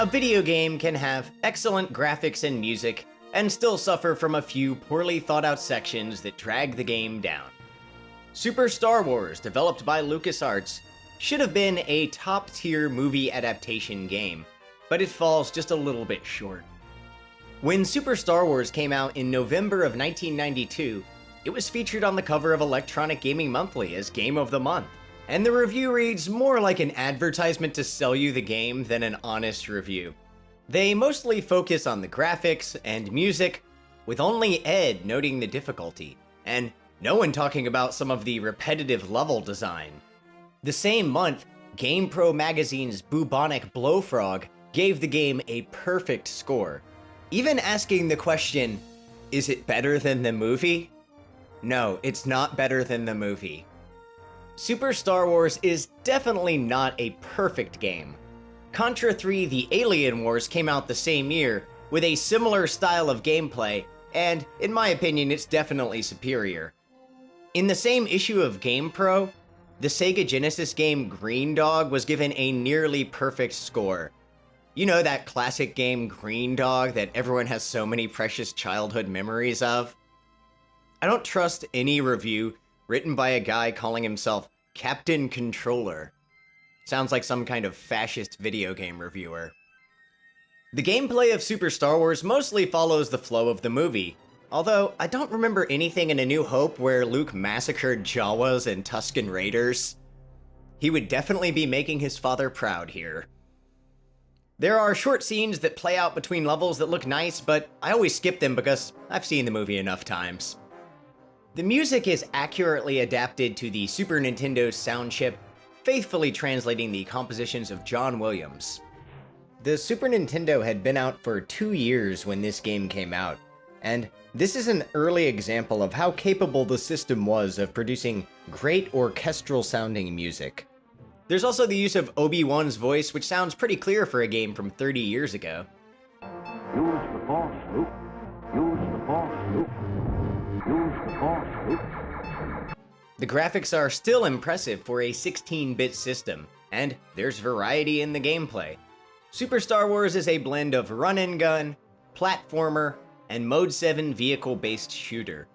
A video game can have excellent graphics and music, and still suffer from a few poorly thought out sections that drag the game down. Super Star Wars, developed by LucasArts, should have been a top-tier movie adaptation game, but it falls just a little bit short. When Super Star Wars came out in November of 1992, it was featured on the cover of Electronic Gaming Monthly as Game of the Month, and the review reads more like an advertisement to sell you the game than an honest review. They mostly focus on the graphics and music, with only Ed noting the difficulty, and no one talking about some of the repetitive level design. The same month, GamePro magazine's bubonic Blowfrog gave the game a perfect score, even asking the question, is it better than the movie? No, it's not better than the movie. Super Star Wars is definitely not a perfect game. Contra 3: The Alien Wars came out the same year, with a similar style of gameplay, and in my opinion, it's definitely superior. In the same issue of GamePro, the Sega Genesis game Green Dog was given a nearly perfect score. You know, that classic game Green Dog that everyone has so many precious childhood memories of? I don't trust any review written by a guy calling himself Captain Controller. Sounds like some kind of fascist video game reviewer. The gameplay of Super Star Wars mostly follows the flow of the movie, although I don't remember anything in A New Hope where Luke massacred Jawas and Tusken Raiders. He would definitely be making his father proud here. There are short scenes that play out between levels that look nice, but I always skip them because I've seen the movie enough times. The music is accurately adapted to the Super Nintendo's sound chip, faithfully translating the compositions of John Williams. The Super Nintendo had been out for 2 years when this game came out, and this is an early example of how capable the system was of producing great orchestral-sounding music. There's also the use of Obi-Wan's voice, which sounds pretty clear for a game from 30 years ago. Use the Force, Luke. Use the Force, Luke. Use the Force, Luke. The graphics are still impressive for a 16-bit system, and there's variety in the gameplay. Super Star Wars is a blend of run-and-gun, platformer, and Mode 7 vehicle-based shooter.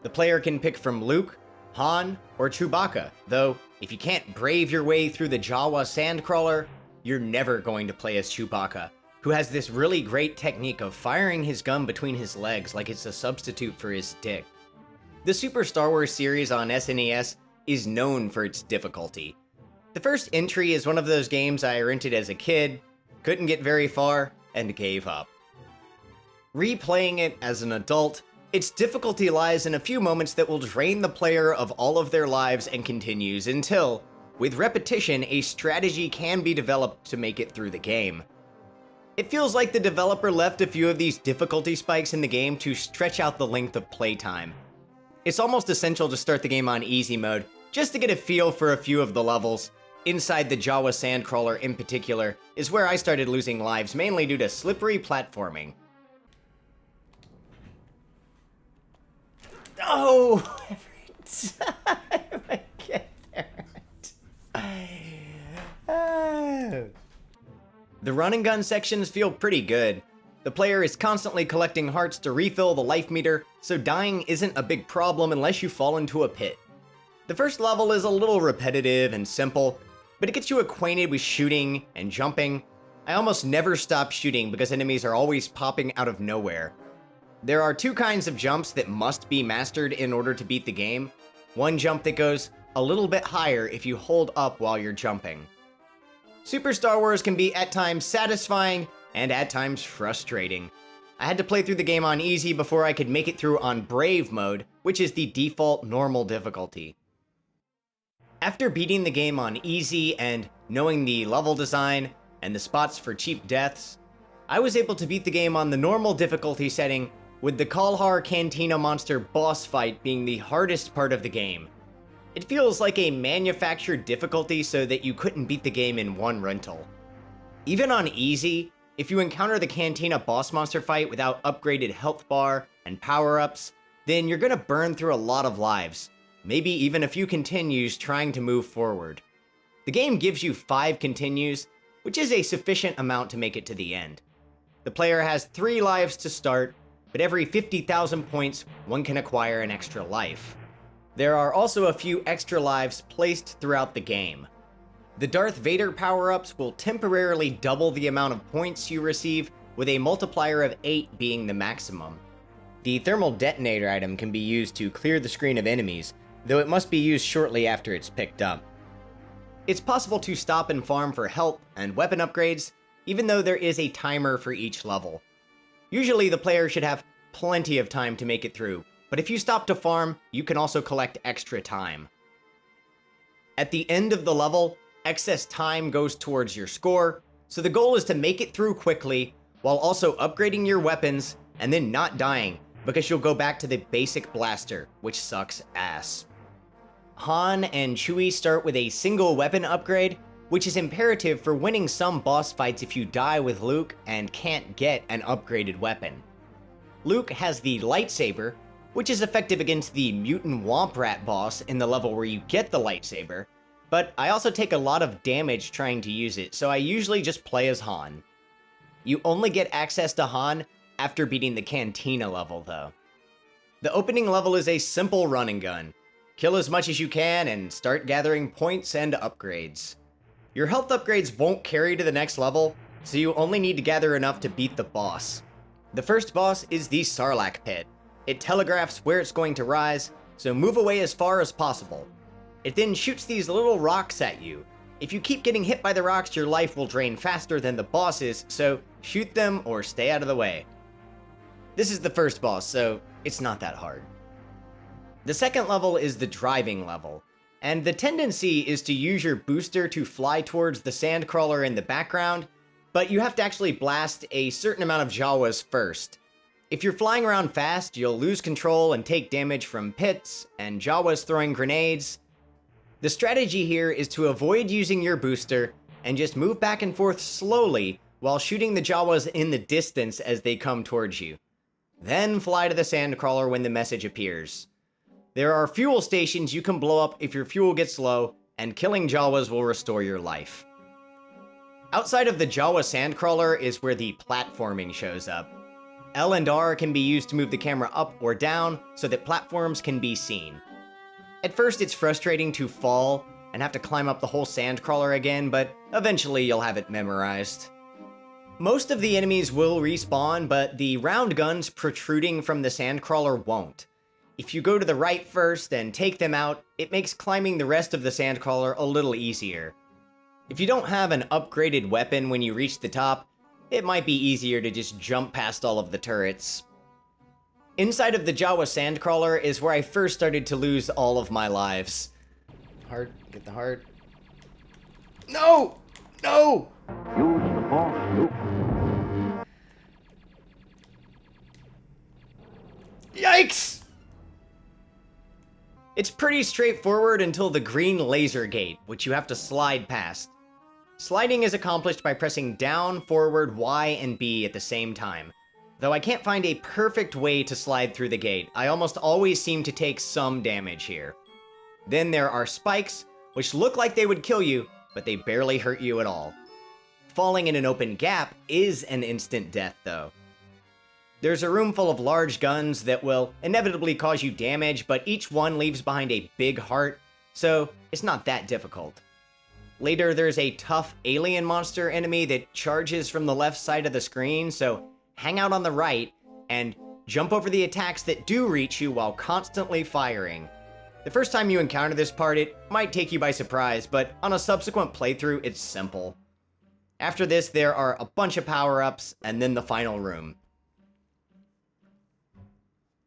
The player can pick from Luke, Han, or Chewbacca, though if you can't brave your way through the Jawa Sandcrawler, you're never going to play as Chewbacca, who has this really great technique of firing his gun between his legs like it's a substitute for his dick. The Super Star Wars series on SNES is known for its difficulty. The first entry is one of those games I rented as a kid, couldn't get very far, and gave up. Replaying it as an adult, its difficulty lies in a few moments that will drain the player of all of their lives and continues until, with repetition, a strategy can be developed to make it through the game. It feels like the developer left a few of these difficulty spikes in the game to stretch out the length of playtime. It's almost essential to start the game on easy mode, just to get a feel for a few of the levels. Inside the Jawa Sandcrawler in particular is where I started losing lives, mainly due to slippery platforming. Oh, every time I get there. The run and gun sections feel pretty good. The player is constantly collecting hearts to refill the life meter, so dying isn't a big problem unless you fall into a pit. The first level is a little repetitive and simple, but it gets you acquainted with shooting and jumping. I almost never stop shooting because enemies are always popping out of nowhere. There are 2 kinds of jumps that must be mastered in order to beat the game. One jump that goes a little bit higher if you hold up while you're jumping. Super Star Wars can be at times satisfying and at times frustrating. I had to play through the game on easy before I could make it through on Brave mode, which is the default normal difficulty. After beating the game on easy and knowing the level design and the spots for cheap deaths, I was able to beat the game on the normal difficulty setting, with the Kalhar Cantina Monster boss fight being the hardest part of the game. It feels like a manufactured difficulty so that you couldn't beat the game in one rental. Even on easy, if you encounter the Cantina Boss Monster fight without upgraded health bar and power-ups, then you're gonna burn through a lot of lives, maybe even a few continues trying to move forward. The game gives you 5 continues, which is a sufficient amount to make it to the end. The player has 3 lives to start, but every 50,000 points, one can acquire an extra life. There are also a few extra lives placed throughout the game. The Darth Vader power-ups will temporarily double the amount of points you receive, with a multiplier of 8 being the maximum. The thermal detonator item can be used to clear the screen of enemies, though it must be used shortly after it's picked up. It's possible to stop and farm for health and weapon upgrades, even though there is a timer for each level. Usually the player should have plenty of time to make it through, but if you stop to farm, you can also collect extra time. At the end of the level, excess time goes towards your score, so the goal is to make it through quickly, while also upgrading your weapons, and then not dying, because you'll go back to the basic blaster, which sucks ass. Han and Chewie start with a single weapon upgrade, which is imperative for winning some boss fights if you die with Luke and can't get an upgraded weapon. Luke has the lightsaber, which is effective against the mutant Womp Rat boss in the level where you get the lightsaber, but I also take a lot of damage trying to use it, so I usually just play as Han. You only get access to Han after beating the cantina level though. The opening level is a simple run and gun. Kill as much as you can and start gathering points and upgrades. Your health upgrades won't carry to the next level, so you only need to gather enough to beat the boss. The first boss is the Sarlacc pit. It telegraphs where it's going to rise, so move away as far as possible. It then shoots these little rocks at you. If you keep getting hit by the rocks, your life will drain faster than the bosses, so shoot them or stay out of the way. This is the first boss, so it's not that hard. The second level is the driving level, and the tendency is to use your booster to fly towards the sandcrawler in the background, but you have to actually blast a certain amount of Jawas first. If you're flying around fast, you'll lose control and take damage from pits and Jawas throwing grenades. The strategy here is to avoid using your booster and just move back and forth slowly while shooting the Jawas in the distance as they come towards you. Then fly to the sandcrawler when the message appears. There are fuel stations you can blow up if your fuel gets low, and killing Jawas will restore your life. Outside of the Jawa sandcrawler is where the platforming shows up. L and R can be used to move the camera up or down so that platforms can be seen. At first it's frustrating to fall and have to climb up the whole sandcrawler again, but eventually you'll have it memorized. Most of the enemies will respawn, but the round guns protruding from the sandcrawler won't. If you go to the right first and take them out, it makes climbing the rest of the sandcrawler a little easier. If you don't have an upgraded weapon when you reach the top, it might be easier to just jump past all of the turrets. Inside of the Jawa sandcrawler is where I first started to lose all of my lives. Heart, get the heart. No! No! Use the force, Luke. Yikes! It's pretty straightforward until the green laser gate, which you have to slide past. Sliding is accomplished by pressing down, forward, Y, and B at the same time. Though I can't find a perfect way to slide through the gate, I almost always seem to take some damage here. Then there are spikes, which look like they would kill you, but they barely hurt you at all. Falling in an open gap is an instant death, though. There's a room full of large guns that will inevitably cause you damage, but each one leaves behind a big heart, so it's not that difficult. Later, there's a tough alien monster enemy that charges from the left side of the screen, so hang out on the right and jump over the attacks that do reach you while constantly firing. The first time you encounter this part, it might take you by surprise, but on a subsequent playthrough, it's simple. After this, there are a bunch of power-ups, and then the final room.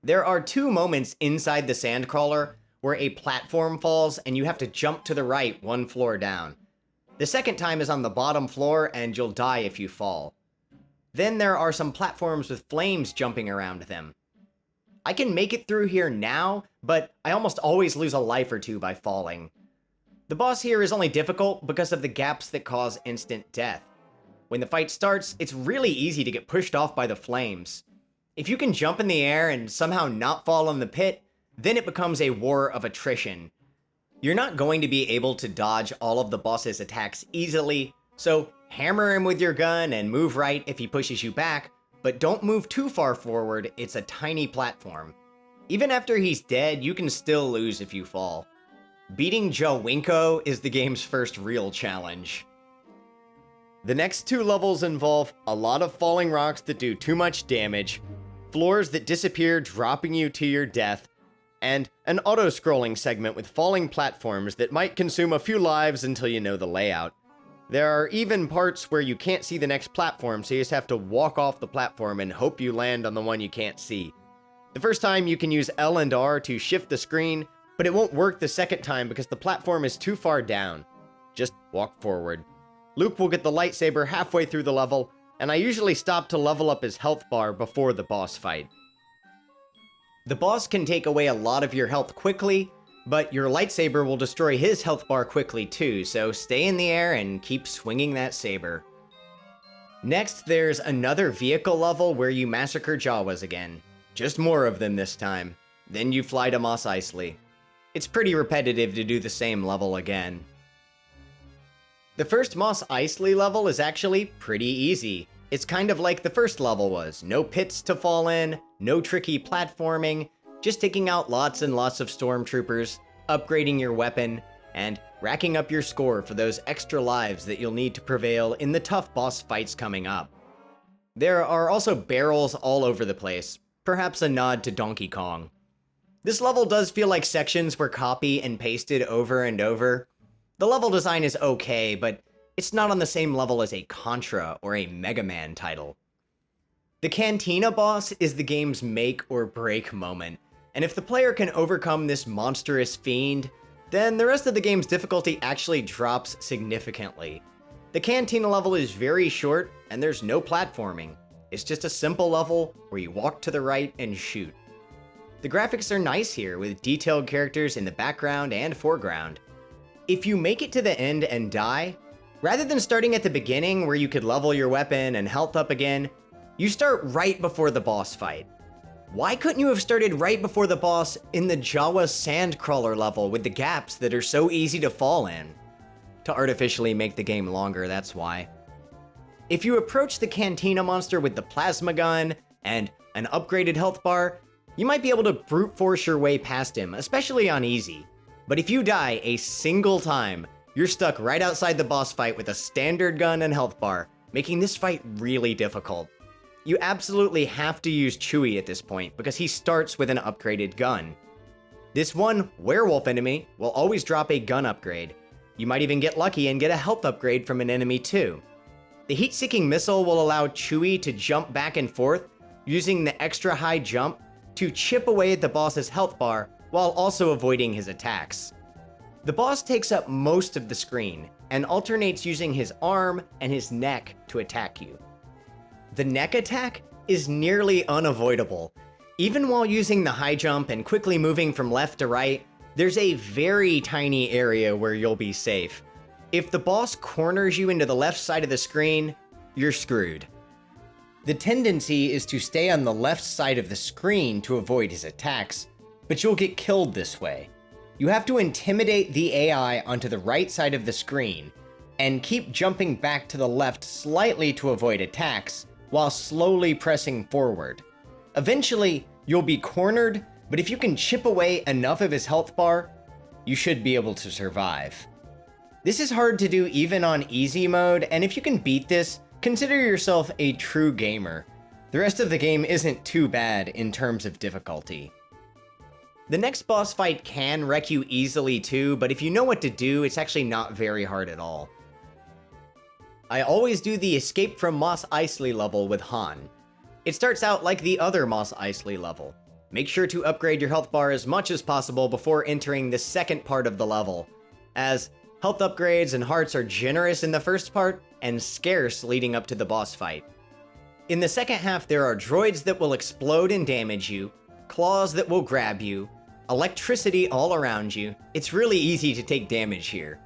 There are 2 moments inside the sandcrawler where a platform falls and you have to jump to the right 1 floor down. The second time is on the bottom floor and you'll die if you fall. Then there are some platforms with flames jumping around them. I can make it through here now, but I almost always lose a life or 2 by falling. The boss here is only difficult because of the gaps that cause instant death. When the fight starts, it's really easy to get pushed off by the flames. If you can jump in the air and somehow not fall in the pit, then it becomes a war of attrition. You're not going to be able to dodge all of the boss's attacks easily, so Hammer him with your gun and move right if he pushes you back, but don't move too far forward, it's a tiny platform. Even after he's dead, you can still lose if you fall. Beating Jawinko is the game's first real challenge. The next 2 levels involve a lot of falling rocks that do too much damage, floors that disappear dropping you to your death, and an auto-scrolling segment with falling platforms that might consume a few lives until you know the layout. There are even parts where you can't see the next platform, so you just have to walk off the platform and hope you land on the one you can't see. The first time you can use L and R to shift the screen, but it won't work the second time because the platform is too far down. Just walk forward. Luke will get the lightsaber halfway through the level, and I usually stop to level up his health bar before the boss fight. The boss can take away a lot of your health quickly, but your lightsaber will destroy his health bar quickly too, so stay in the air and keep swinging that saber. Next, there's another vehicle level where you massacre Jawas again. Just more of them this time. Then you fly to Mos Eisley. It's pretty repetitive to do the same level again. The first Mos Eisley level is actually pretty easy. It's kind of like the first level was. No pits to fall in, no tricky platforming, just taking out lots and lots of stormtroopers, upgrading your weapon, and racking up your score for those extra lives that you'll need to prevail in the tough boss fights coming up. There are also barrels all over the place, perhaps a nod to Donkey Kong. This level does feel like sections were copy and pasted over and over. The level design is okay, but it's not on the same level as a Contra or a Mega Man title. The Cantina boss is the game's make or break moment, and if the player can overcome this monstrous fiend, then the rest of the game's difficulty actually drops significantly. The Cantina level is very short, and there's no platforming. It's just a simple level where you walk to the right and shoot. The graphics are nice here, with detailed characters in the background and foreground. If you make it to the end and die, rather than starting at the beginning where you could level your weapon and health up again, you start right before the boss fight. Why couldn't you have started right before the boss in the Jawa Sandcrawler level with the gaps that are so easy to fall in? To artificially make the game longer, that's why. If you approach the Cantina monster with the plasma gun and an upgraded health bar, you might be able to brute force your way past him, especially on easy. But if you die a single time, you're stuck right outside the boss fight with a standard gun and health bar, making this fight really difficult. You absolutely have to use Chewie at this point because he starts with an upgraded gun. This one werewolf enemy will always drop a gun upgrade. You might even get lucky and get a health upgrade from an enemy too. The heat-seeking missile will allow Chewie to jump back and forth, using the extra high jump to chip away at the boss's health bar while also avoiding his attacks. The boss takes up most of the screen and alternates using his arm and his neck to attack you. The neck attack is nearly unavoidable. Even while using the high jump and quickly moving from left to right, there's a very tiny area where you'll be safe. If the boss corners you into the left side of the screen, you're screwed. The tendency is to stay on the left side of the screen to avoid his attacks, but you'll get killed this way. You have to intimidate the AI onto the right side of the screen, and keep jumping back to the left slightly to avoid attacks, while slowly pressing forward. Eventually, you'll be cornered, but if you can chip away enough of his health bar, you should be able to survive. This is hard to do even on easy mode, and if you can beat this, consider yourself a true gamer. The rest of the game isn't too bad in terms of difficulty. The next boss fight can wreck you easily too, but if you know what to do, it's actually not very hard at all. I always do the Escape from Mos Eisley level with Han. It starts out like the other Mos Eisley level. Make sure to upgrade your health bar as much as possible before entering the second part of the level, as health upgrades and hearts are generous in the first part and scarce leading up to the boss fight. In the second half, there are droids that will explode and damage you, claws that will grab you, electricity all around you. It's really easy to take damage here.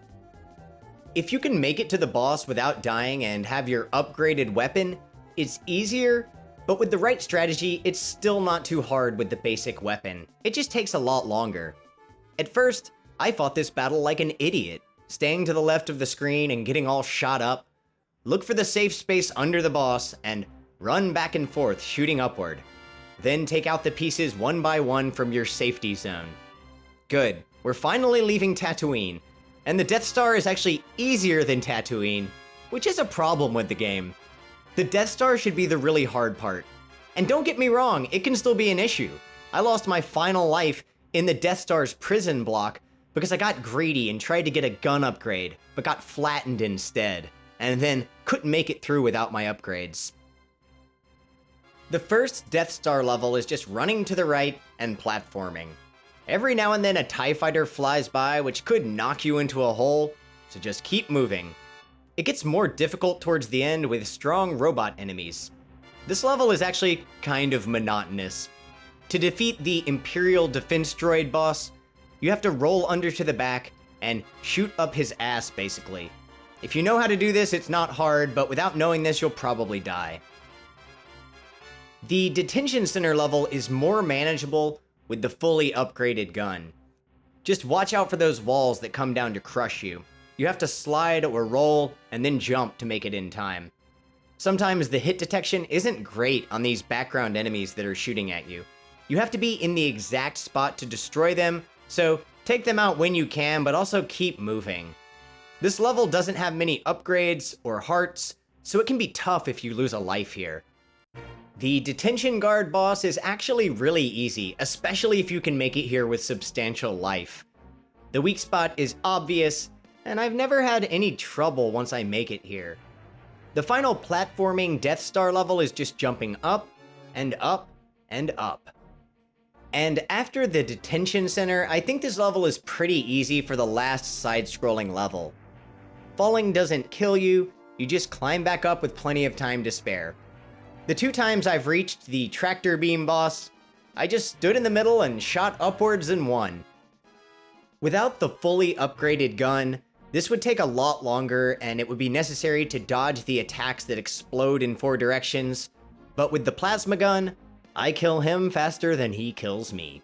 If you can make it to the boss without dying and have your upgraded weapon, it's easier, but with the right strategy, it's still not too hard with the basic weapon. It just takes a lot longer. At first, I fought this battle like an idiot, staying to the left of the screen and getting all shot up. Look for the safe space under the boss and run back and forth, shooting upward. Then take out the pieces one by one from your safety zone. Good, we're finally leaving Tatooine, and the Death Star is actually easier than Tatooine, which is a problem with the game. The Death Star should be the really hard part. And don't get me wrong, it can still be an issue. I lost my final life in the Death Star's prison block because I got greedy and tried to get a gun upgrade, but got flattened instead, and then couldn't make it through without my upgrades. The first Death Star level is just running to the right and platforming. Every now and then a TIE fighter flies by which could knock you into a hole, so just keep moving. It gets more difficult towards the end with strong robot enemies. This level is actually kind of monotonous. To defeat the Imperial Defense Droid boss, you have to roll under to the back and shoot up his ass basically. If you know how to do this, it's not hard, but without knowing this, you'll probably die. The Detention Center level is more manageable with the fully upgraded gun. Just watch out for those walls that come down to crush you. You have to slide or roll and then jump to make it in time. Sometimes the hit detection isn't great on these background enemies that are shooting at you. You have to be in the exact spot to destroy them, so take them out when you can, but also keep moving. This level doesn't have many upgrades or hearts, so it can be tough if you lose a life here. The Detention Guard boss is actually really easy, especially if you can make it here with substantial life. The weak spot is obvious, and I've never had any trouble once I make it here. The final platforming Death Star level is just jumping up, and up, and up. And after the Detention Center, I think this level is pretty easy for the last side-scrolling level. Falling doesn't kill you, you just climb back up with plenty of time to spare. The 2 times I've reached the Tractor Beam boss, I just stood in the middle and shot upwards and won. Without the fully upgraded gun, this would take a lot longer and it would be necessary to dodge the attacks that explode in 4 directions, but with the plasma gun, I kill him faster than he kills me.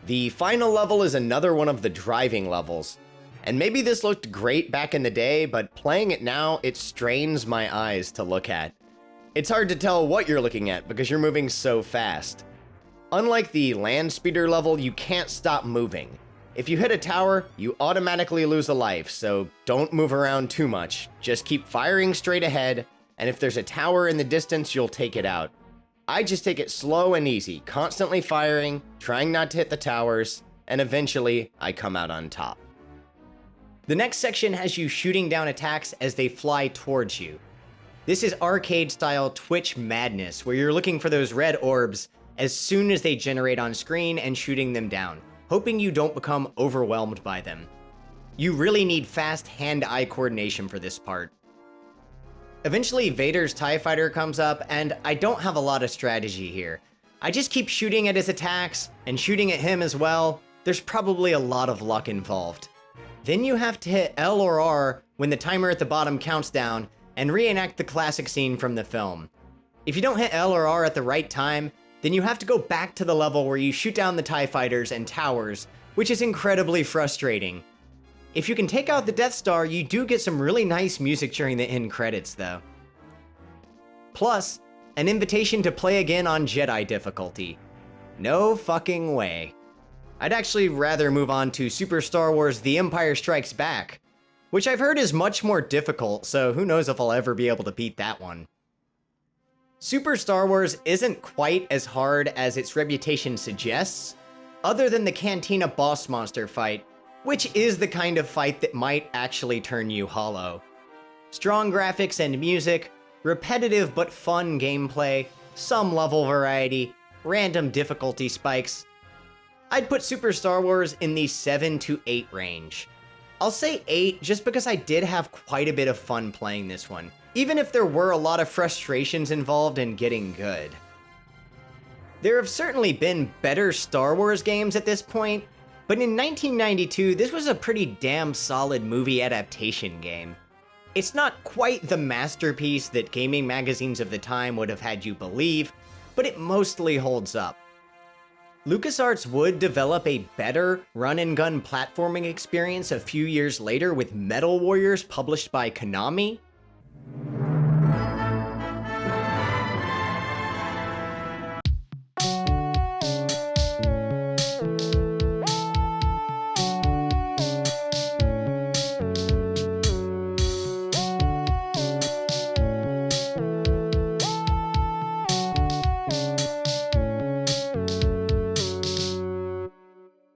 The final level is another one of the driving levels, and maybe this looked great back in the day, but playing it now, it strains my eyes to look at. It's hard to tell what you're looking at because you're moving so fast. Unlike the land speeder level, you can't stop moving. If you hit a tower, you automatically lose a life, so don't move around too much. Just keep firing straight ahead, and if there's a tower in the distance, you'll take it out. I just take it slow and easy, constantly firing, trying not to hit the towers, and eventually I come out on top. The next section has you shooting down attacks as they fly towards you. This is arcade-style Twitch madness, where you're looking for those red orbs as soon as they generate on screen and shooting them down, hoping you don't become overwhelmed by them. You really need fast hand-eye coordination for this part. Eventually, Vader's TIE Fighter comes up, and I don't have a lot of strategy here. I just keep shooting at his attacks, and shooting at him as well. There's probably a lot of luck involved. Then you have to hit L or R when the timer at the bottom counts down, and reenact the classic scene from the film. If you don't hit L or R at the right time, then you have to go back to the level where you shoot down the TIE Fighters and towers, which is incredibly frustrating. If you can take out the Death Star, you do get some really nice music during the end credits, though. Plus, an invitation to play again on Jedi difficulty. No fucking way. I'd actually rather move on to Super Star Wars The Empire Strikes Back, which I've heard is much more difficult, so who knows if I'll ever be able to beat that one. Super Star Wars isn't quite as hard as its reputation suggests, other than the Cantina Boss Monster fight, which is the kind of fight that might actually turn you hollow. Strong graphics and music, repetitive but fun gameplay, some level variety, random difficulty spikes. I'd put Super Star Wars in the 7 to 8 range. I'll say 8 just because I did have quite a bit of fun playing this one, even if there were a lot of frustrations involved in getting good. There have certainly been better Star Wars games at this point, but in 1992, this was a pretty damn solid movie adaptation game. It's not quite the masterpiece that gaming magazines of the time would have had you believe, but it mostly holds up. LucasArts would develop a better run-and-gun platforming experience a few years later with Metal Warriors published by Konami,